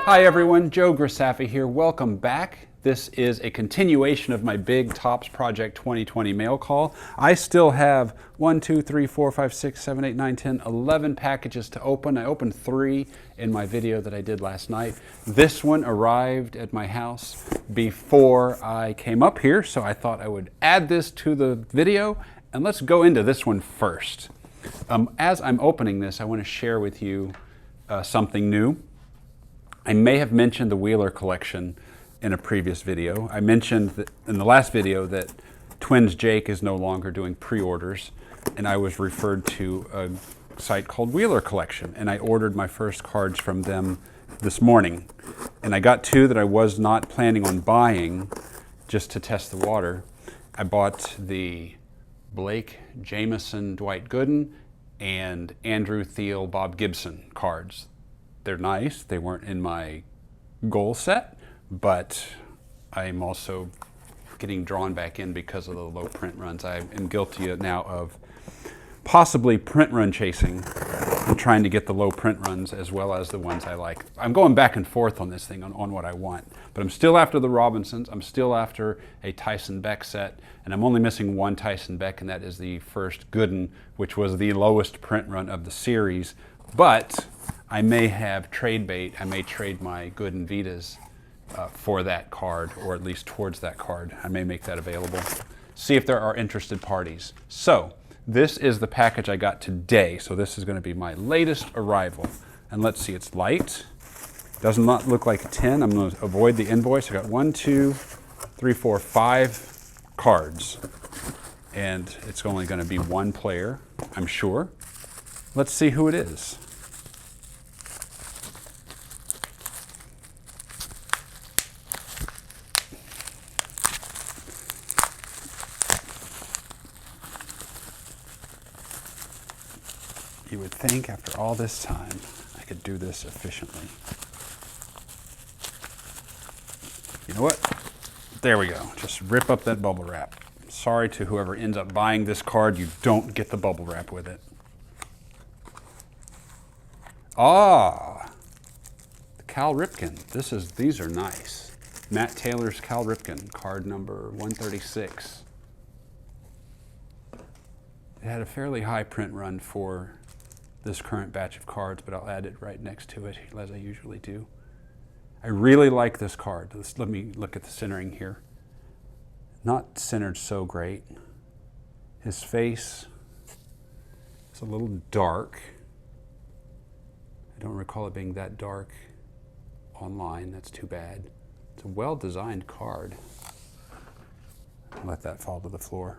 Hi everyone, Joe Grisafi here. Welcome back. This is a continuation of my Big Tops Project 2020 mail call. I still have 1, 2, 3, 4, 5, 6, 7, 8, 9, 10, 11 packages to open. I opened 3 in my video that I did last night. This one arrived at my house before I came up here, so I thought I would add this to the video, and let's go into this one first. As I'm opening this, I want to share with you something new. I may have mentioned the Wheeler collection in a previous video. I mentioned that in the last video that Twins Jake is no longer doing pre-orders, and I was referred to a site called Wheeler Collection, and I ordered my first cards from them this morning. And I got 2 that I was not planning on buying just to test the water. I bought the Blake Jameson Dwight Gooden and Andrew Thiel Bob Gibson cards. They're nice. They weren't in my goal set, but I'm also getting drawn back in because of the low print runs. I am guilty now of possibly print run chasing and trying to get the low print runs as well as the ones I like. I'm going back and forth on this thing on what I want, but I'm still after the Robinsons. I'm still after a Tyson Beck set, and I'm only missing 1 Tyson Beck, and that is the first Gooden, which was the lowest print run of the series. But I may have trade bait. I may trade my Gooden Vides for that card, or at least towards that card. I may make that available. See if there are interested parties. So this is the package I got today. So this is going to be my latest arrival. And let's see, it's light. Does not look like a 10. I'm going to avoid the invoice. I got 1, 2, 3, 4, 5 cards. And it's only going to be 1 player, I'm sure. Let's see who it is. You would think after all this time, I could do this efficiently. You know what? There we go. Just rip up that bubble wrap. Sorry to whoever ends up buying this card, you don't get the bubble wrap with it. Ah, the Cal Ripken. These are nice. Matt Taylor's Cal Ripken, card number 136. It had a fairly high print run for this current batch of cards, but I'll add it right next to it, as I usually do. I really like this card. Let me look at the centering here. Not centered so great. His face is a little dark. I don't recall it being that dark online. That's too bad. It's a well-designed card. I'll let that fall to the floor.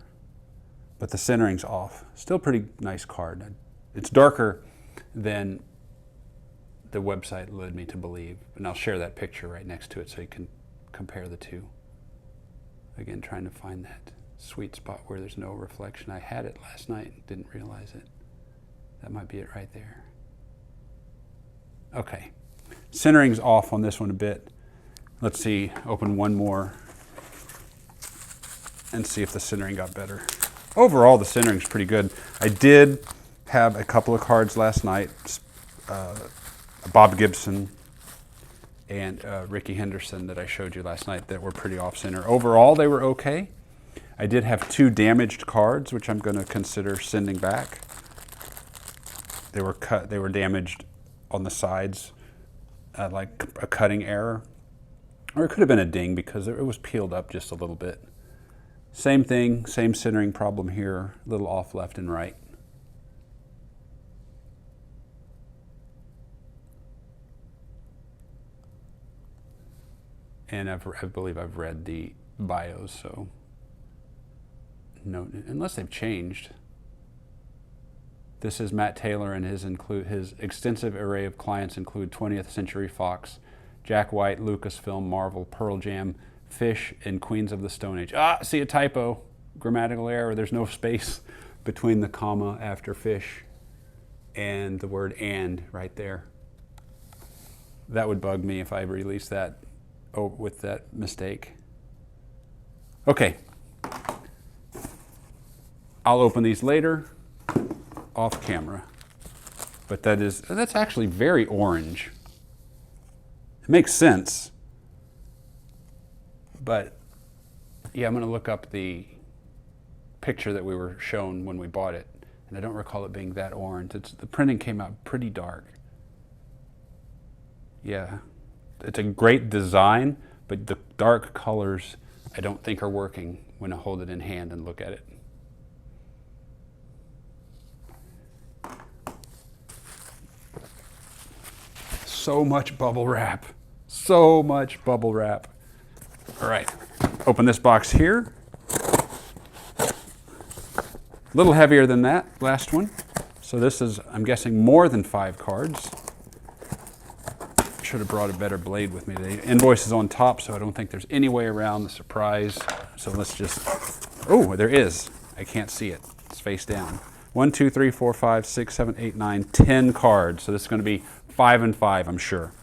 But the centering's off. Still pretty nice card. It's darker than the website led me to believe. And I'll share that picture right next to it so you can compare the two. Again, trying to find that sweet spot where there's no reflection. I had it last night and didn't realize it. That might be it right there. Okay, centering's off on this one a bit. Let's see, open 1 more and see if the centering got better. Overall, the centering's pretty good. I did have a couple of cards last night, Bob Gibson and Ricky Henderson that I showed you last night that were pretty off center. Overall, they were okay. I did have 2 damaged cards, which I'm going to consider sending back. They were cut. They were damaged on the sides, like a cutting error, or it could have been a ding because it was peeled up just a little bit. Same thing, same centering problem here, a little off left and right. And I believe I've read the bios, so no, unless they've changed. This is Matt Taylor, and his extensive array of clients include 20th Century Fox, Jack White, Lucasfilm, Marvel, Pearl Jam, Fish, and Queens of the Stone Age. Ah, see a typo, grammatical error. There's no space between the comma after Fish and the word "and" right there. That would bug me if I released that with that mistake. Okay, I'll open these later off camera, but that's actually very orange. It makes sense. But yeah, I'm going to look up the picture that we were shown when we bought it. And I don't recall it being that orange. The printing came out pretty dark. Yeah, it's a great design, but the dark colors I don't think are working when I hold it in hand and look at it. So much bubble wrap. So much bubble wrap. All right, open this box here. A little heavier than that last one. So this is, I'm guessing, more than 5 cards. Should have brought a better blade with me today. Invoice is on top, so I don't think there's any way around the surprise. So let's just, oh, there is. I can't see it. It's face down. 1, 2, 3, 4, 5, 6, 7, 8, 9, 10 cards. So this is going to be 5 and 5, I'm sure.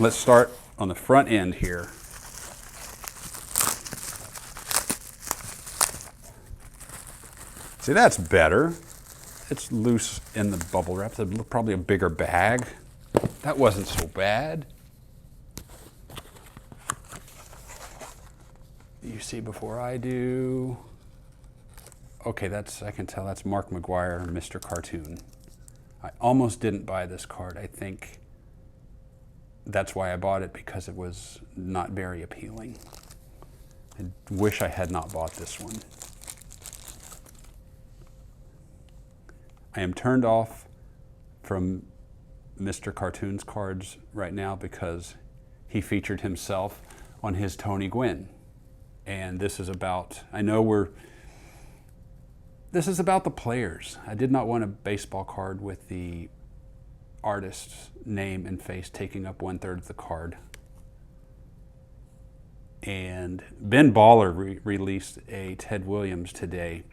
Let's start on the front end here. See, that's better. It's loose in the bubble wrap. It's probably a bigger bag. That wasn't so bad. You see before I do. Okay, I can tell that's Mark McGuire, Mr. Cartoon. I almost didn't buy this card. I think that's why I bought it, because it was not very appealing. I wish I had not bought this one. I am turned off from Mr. Cartoon's cards right now because he featured himself on his Tony Gwynn. And this is about, this is about the players. I did not want a baseball card with the artist's name and face taking up 1/3 of the card. And Ben Baller released a Ted Williams today.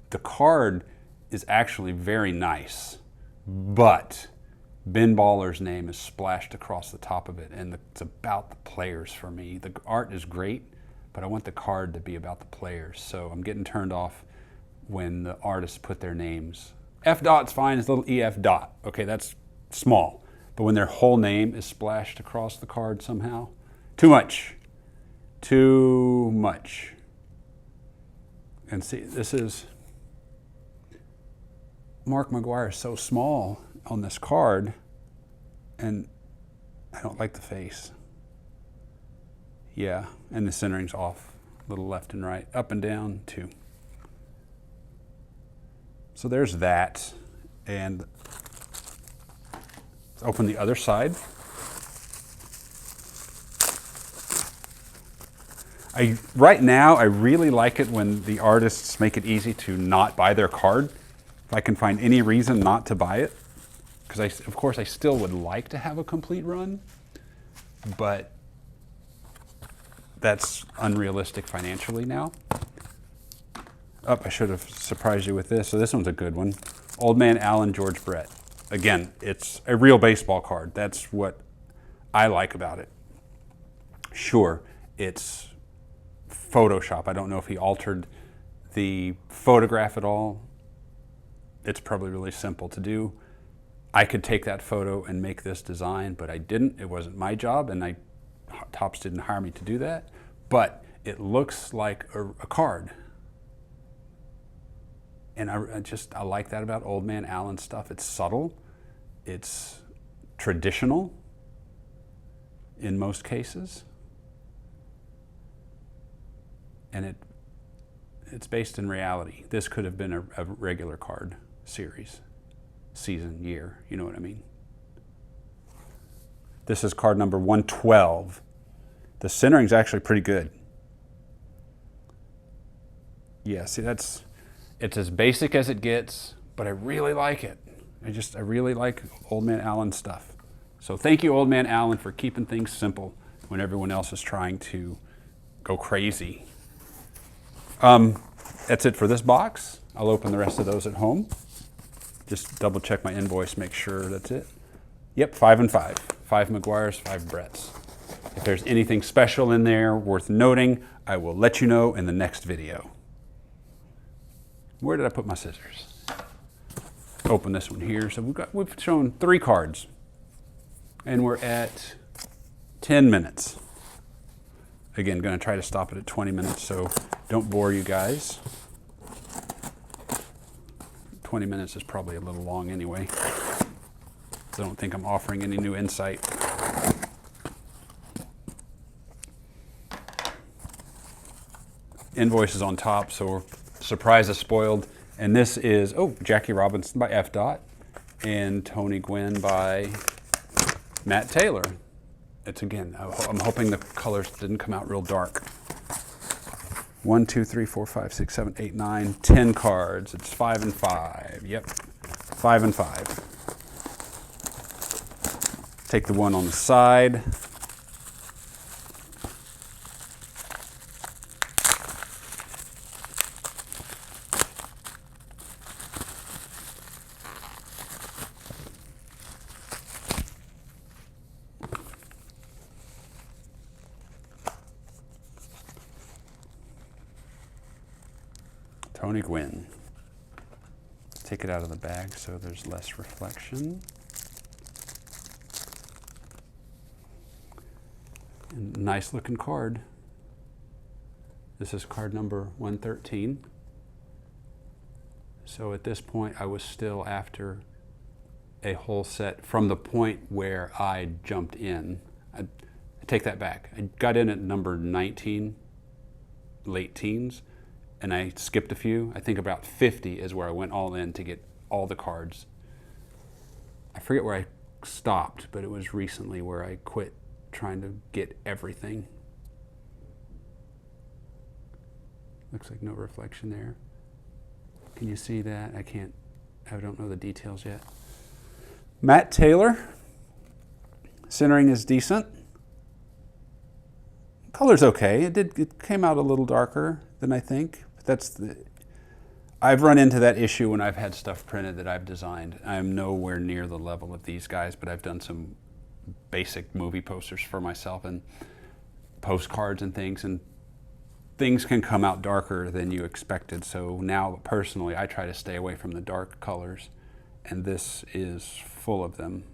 The card is actually very nice, but Ben Baller's name is splashed across the top of it, and it's about the players for me. The art is great, but I want the card to be about the players, so I'm getting turned off when the artists put their names. F dot's fine, it's a little EF dot. Okay, that's small, but when their whole name is splashed across the card somehow, too much. Too much. And see, this is, Mark McGuire is so small on this card, and I don't like the face. Yeah, and the centering's off, a little left and right, up and down too. So there's that, and let's open the other side. Right now, I really like it when the artists make it easy to not buy their card. If I can find any reason not to buy it, because of course I still would like to have a complete run, but that's unrealistic financially now. Oh, I should have surprised you with this. So this one's a good one. Old Man Allen, George Brett. Again, it's a real baseball card. That's what I like about it. Sure, it's Photoshop. I don't know if he altered the photograph at all. It's probably really simple to do. I could take that photo and make this design, but I didn't. It wasn't my job, and Topps didn't hire me to do that. But it looks like a card. And I like that about Old Man Allen stuff. It's subtle. It's traditional in most cases. And it's based in reality. This could have been a regular card series, season, year, you know what I mean? This is card number 112. The centering's actually pretty good. Yeah, see, it's as basic as it gets, but I really like it. I really like Old Man Allen stuff. So thank you, Old Man Allen, for keeping things simple when everyone else is trying to go crazy. That's it for this box. I'll open the rest of those at home. Just double check my invoice, make sure that's it. Yep, 5 and 5. 5 McGuire's, 5 Brett's. If there's anything special in there worth noting, I will let you know in the next video. Where did I put my scissors? Open this one here. So we've shown 3 cards. And we're at 10 minutes. Again, going to try to stop it at 20 minutes, so don't bore you guys. 20 minutes is probably a little long anyway. I don't think I'm offering any new insight. Invoice is on top, so surprise is spoiled. And this is, oh, Jackie Robinson by F. and Tony Gwynn by Matt Taylor. It's again, I'm hoping the colors didn't come out real dark. 1, 2, 3, 4, 5, 6, 7, 8, 9, 10 cards. It's 5 and 5. Yep, 5 and 5. Take the one on the side. Tony Gwynn. Take it out of the bag so there's less reflection. And nice looking card. This is card number 113. So at this point I was still after a whole set from the point where I jumped in. I take that back. I got in at number 19, late teens. And I skipped a few. I think about 50 is where I went all in to get all the cards. I forget where I stopped, but it was recently where I quit trying to get everything. Looks like no reflection there. Can you see that? I don't know the details yet. Matt Taylor. Centering is decent. Color's okay. It came out a little darker than I think. I've run into that issue when I've had stuff printed that I've designed. I'm nowhere near the level of these guys, but I've done some basic movie posters for myself and postcards and things can come out darker than you expected. So now, personally, I try to stay away from the dark colors, and this is full of them.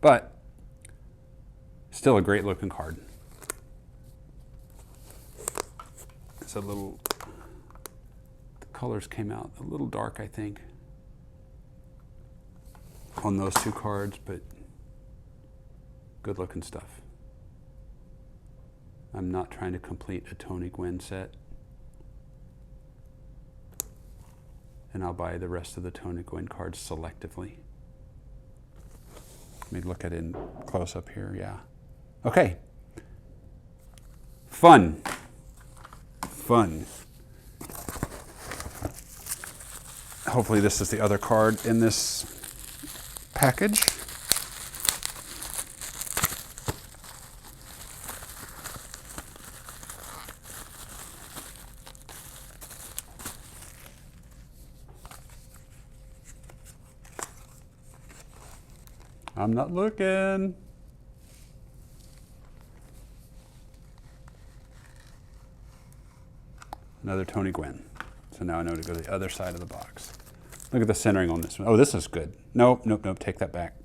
But still a great looking card. It's a little... colors came out a little dark, I think, on those two cards, but good looking stuff. I'm not trying to complete a Tony Gwynn set, and I'll buy the rest of the Tony Gwynn cards selectively. Let me look at it in close up here. Yeah. Okay. Fun. Hopefully this is the other card in this package. I'm not looking. Another Tony Gwynn. So now I know to go to the other side of the box. Look at the centering on this one. Oh, this is good. Nope, take that back.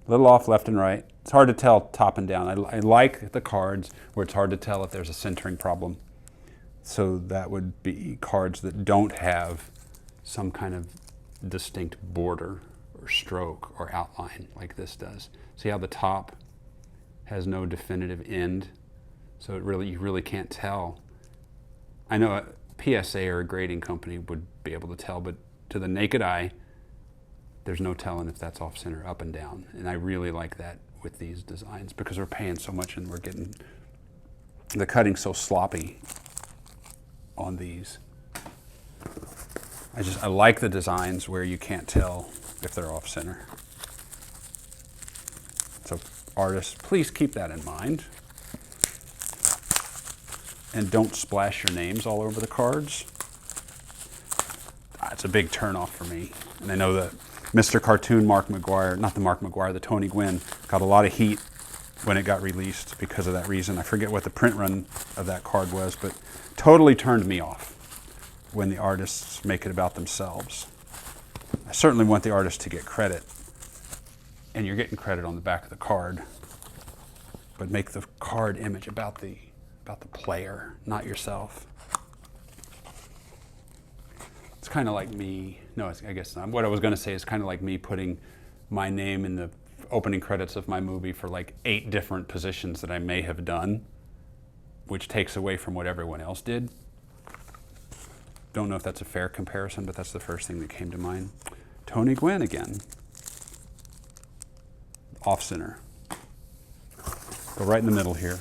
A little off left and right. It's hard to tell top and down. I like the cards where it's hard to tell if there's a centering problem. So that would be cards that don't have some kind of distinct border or stroke or outline like this does. See how the top has no definitive end? So you really can't tell. I know a PSA or a grading company would be able to tell, but to the naked eye, there's no telling if that's off center, up and down. And I really like that with these designs because we're paying so much and we're getting the cutting so sloppy on these. I like the designs where you can't tell if they're off center. So artists, please keep that in mind. And don't splash your names all over the cards. It's a big turnoff for me. And I know that Mr. Cartoon Mark McGuire, not the Mark McGuire, the Tony Gwynn, got a lot of heat when it got released because of that reason. I forget what the print run of that card was, but totally turned me off when the artists make it about themselves. I certainly want the artist to get credit, and you're getting credit on the back of the card, but make the card image about the player, not yourself. It's kind of like me, no, I guess not. What I was going to say is kind of like me putting my name in the opening credits of my movie for like 8 different positions that I may have done, which takes away from what everyone else did. Don't know if that's a fair comparison, but that's the first thing that came to mind. Tony Gwynn again. Off center. Go right in the middle here.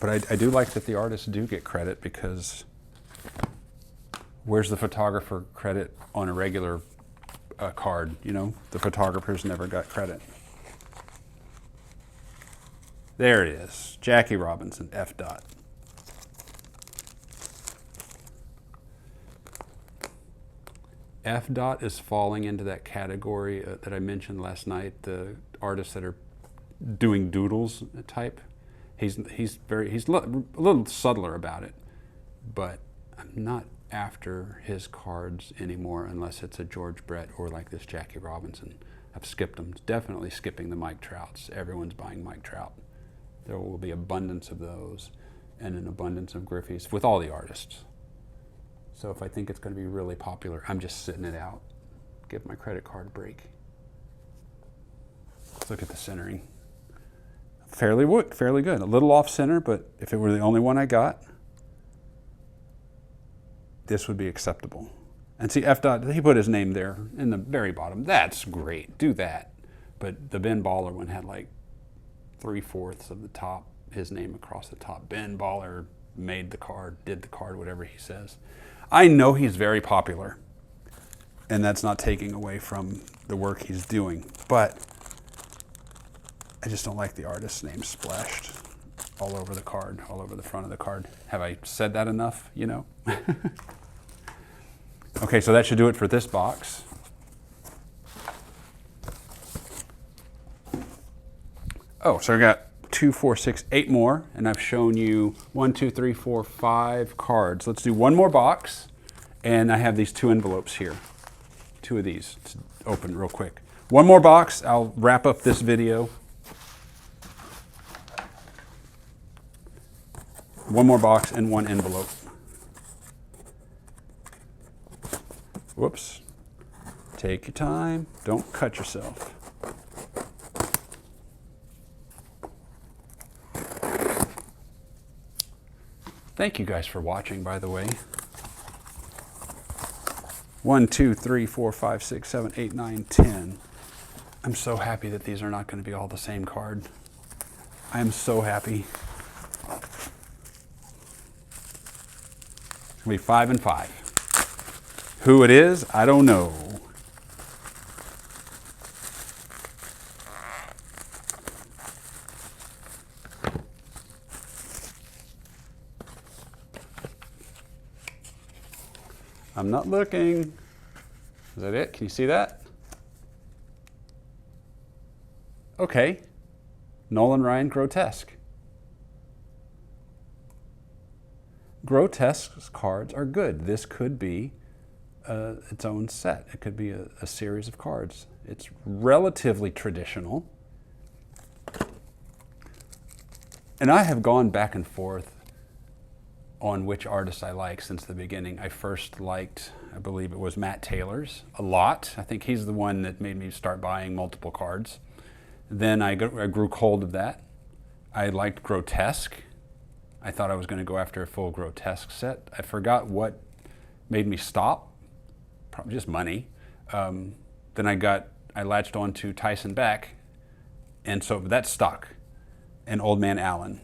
But I do like that the artists do get credit, because where's the photographer credit on a regular card? You know, the photographers never got credit. There it is, Jackie Robinson, F. Dot. F. Dot is falling into that category that I mentioned last night, the artists that are doing doodles type. He's a little subtler about it, but I'm not after his cards anymore unless it's a George Brett or like this Jackie Robinson. I've skipped them. Definitely skipping the Mike Trouts. Everyone's buying Mike Trout. There will be abundance of those and an abundance of Griffeys with all the artists. So if I think it's going to be really popular, I'm just sitting it out. Give my credit card a break. Let's look at the centering. Fairly good. A little off center, but if it were the only one I got, this would be acceptable. And see, F. Dot, he put his name there in the very bottom. That's great. Do that. But the Ben Baller one had like 3/4 of the top, his name across the top. Ben Baller made the card, did the card, whatever he says. I know he's very popular, and that's not taking away from the work he's doing, but I just don't like the artist's name splashed all over the card, all over the front of the card. Have I said that enough, you know? Okay, so that should do it for this box. Oh, so I got 2, 4, 6, 8 more, and I've shown you 1, 2, 3, 4, 5 cards. Let's do one more box, and I have these 2 envelopes here. 2 of these to open real quick. One more box, I'll wrap up this video. One more box and 1 envelope. Whoops. Take your time. Don't cut yourself. Thank you guys for watching, by the way. 1, 2, 3, 4, 5, 6, 7, 8, 9, 10. I'm so happy that these are not going to be all the same card. I am so happy. It's going to be 5 and 5. Who it is, I don't know. I'm not looking. Is that it? Can you see that? Okay. Nolan Ryan, Grotesk. Grotesk's cards are good. This could be its own set. It could be a series of cards. It's relatively traditional. And I have gone back and forth on which artist I like since the beginning. I first liked, I believe it was Matt Taylor's, a lot. I think he's the one that made me start buying multiple cards. Then I grew cold of that. I liked Grotesk. I thought I was going to go after a full Grotesk set. I forgot what made me stop. Probably just money. Then I latched on to Tyson Beck, and so that stuck. And Old Man Allen.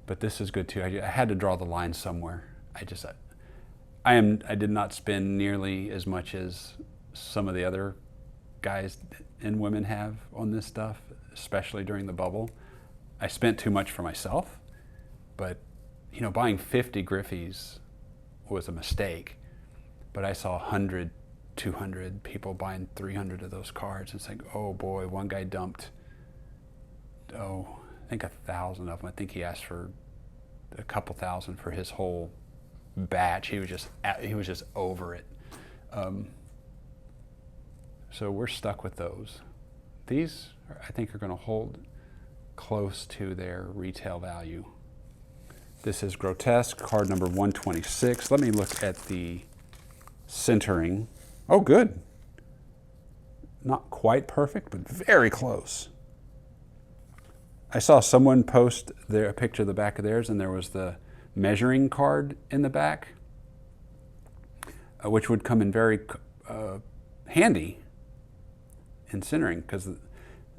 But this is good too. I had to draw the line somewhere. I did not spend nearly as much as some of the other guys and women have on this stuff, especially during the bubble. I spent too much for myself, but you know, buying 50 Griffeys was a mistake. But I saw 100, 200 people buying 300 of those cards. It's like, oh boy, one guy dumped, I think 1,000 of them. I think he asked for a couple thousand for his whole batch. He was just over it. So we're stuck with those. These, I think, are going to hold close to their retail value. This is Grotesk, card number 126. Let me look at the centering. Oh, good. Not quite perfect, but very close. I saw someone post a picture of the back of theirs, and there was the measuring card in the back, which would come in very handy in centering, because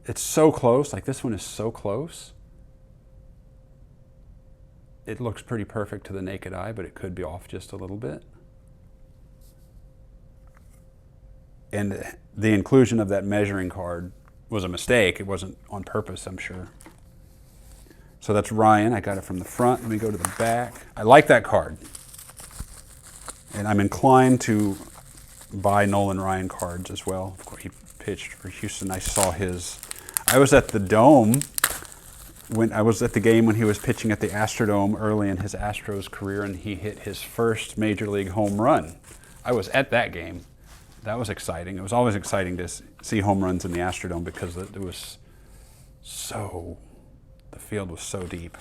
it's so close. Like, this one is so close. It looks pretty perfect to the naked eye, but it could be off just a little bit. And the inclusion of that measuring card was a mistake. It wasn't on purpose, I'm sure. So that's Ryan. I got it from the front. Let me go to the back. I like that card. And I'm inclined to buy Nolan Ryan cards as well. Of course, he pitched for Houston. I saw his... I was at the Dome when I was at the game when he was pitching at the Astrodome early in his Astros career, and he hit his first Major League home run. I was at that game. That was exciting. It was always exciting to see home runs in the Astrodome because it was so... the field was so deep.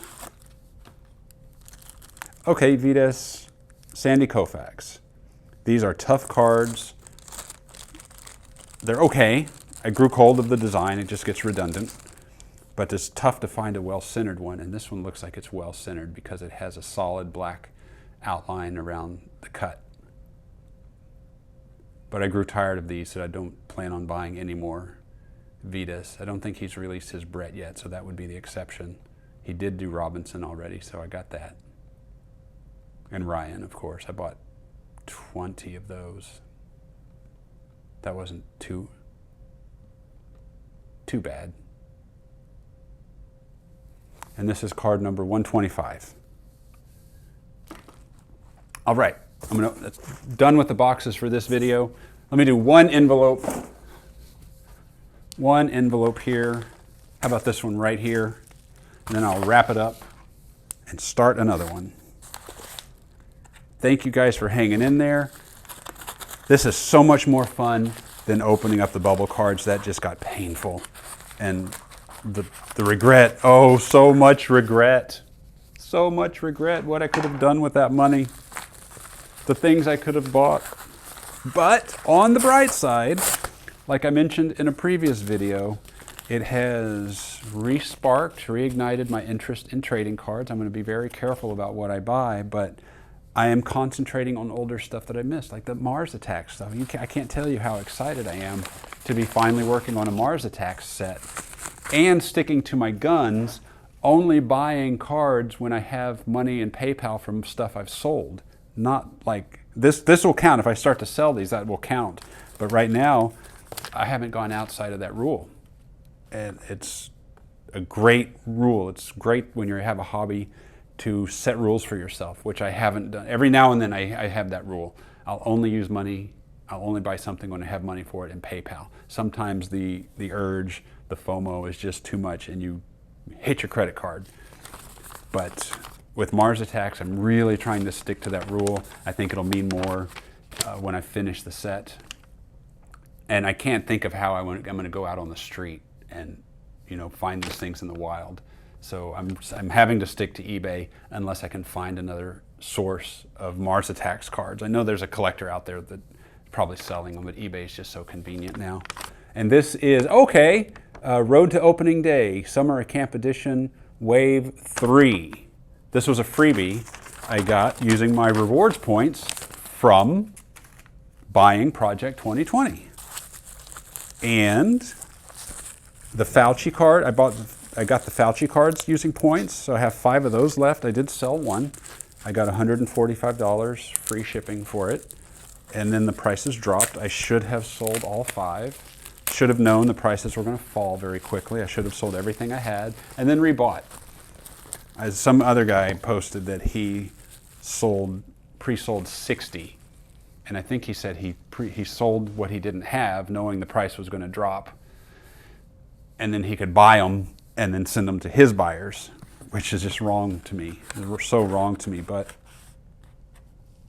Okay, Vides Sandy Koufax. These are tough cards. They're okay. I grew cold of the design. It just gets redundant. But it's tough to find a well-centered one, and this one looks like it's well-centered because it has a solid black outline around the cut. But I grew tired of these, so I don't plan on buying any more Vides. I don't think he's released his Brett yet, so that would be the exception. He did do Robinson already, so I got that. And Ryan, of course. I bought 20 of those. That wasn't too bad. And this is card number 125. All right, that's done with the boxes for this video. Let me do one envelope here. How about this one right here? And then I'll wrap it up and start another one. Thank you guys for hanging in there. This is so much more fun than opening up the bubble cards. That just got painful. And the regret, oh, so much regret. So much regret what I could have done with that money. The things I could have bought. But on the bright side, like I mentioned in a previous video, it has reignited my interest in trading cards. I'm going to be very careful about what I buy, but I am concentrating on older stuff that I missed, like the Mars Attacks stuff. I can't tell you how excited I am to be finally working on a Mars Attacks set and sticking to my guns, only buying cards when I have money in PayPal from stuff I've sold. Not like, this will count. If I start to sell these, that will count. But right now, I haven't gone outside of that rule. And it's a great rule. It's great when you have a hobby to set rules for yourself, which I haven't done. Every now and then I have that rule. I'll only use money, I'll only buy something when I have money for it in PayPal. Sometimes the urge, the FOMO is just too much and you hit your credit card. But with Mars Attacks, I'm really trying to stick to that rule. I think it'll mean more when I finish the set. And I can't think of how I'm going to go out on the street and, find these things in the wild. So I'm having to stick to eBay unless I can find another source of Mars Attacks cards. I know there's a collector out there that's probably selling them, but eBay is just so convenient now. And this is, Road to Opening Day, Summer Camp Edition, Wave 3. This was a freebie I got using my rewards points from buying Project 2020. And the Fauci card, I got the Fauci cards using points, so I have 5 of those left. I did sell one. I got $145 free shipping for it. And then the prices dropped. I should have sold all 5. Should have known the prices were going to fall very quickly. I should have sold everything I had and then rebought. As some other guy posted that he pre-sold 60. And I think he said he sold what he didn't have, knowing the price was going to drop. And then he could buy them and then send them to his buyers. which is just wrong to me. It's so wrong to me, but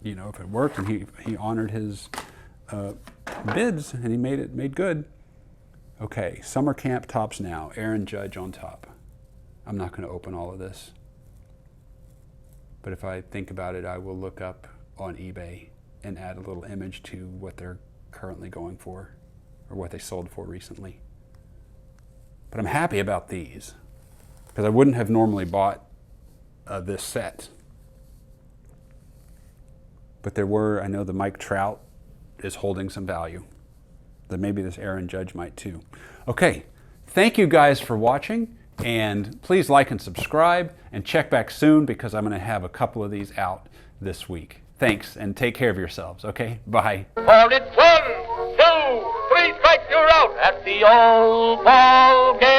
you know, if it worked and he honored his bids and he made good. Okay, summer camp tops now. Aaron Judge on top. I'm not going to open all of this, but if I think about it, I will look up on eBay and add a little image to what they're currently going for, or what they sold for recently. But I'm happy about these, because I wouldn't have normally bought this set. But there were, I know the Mike Trout is holding some value. Then maybe this Aaron Judge might too. Okay, thank you guys for watching, and please like and subscribe, and check back soon because I'm going to have a couple of these out this week. Thanks, and take care of yourselves, okay? Bye. For it's 1, 2, 3 strikes, you're out at the old ball game.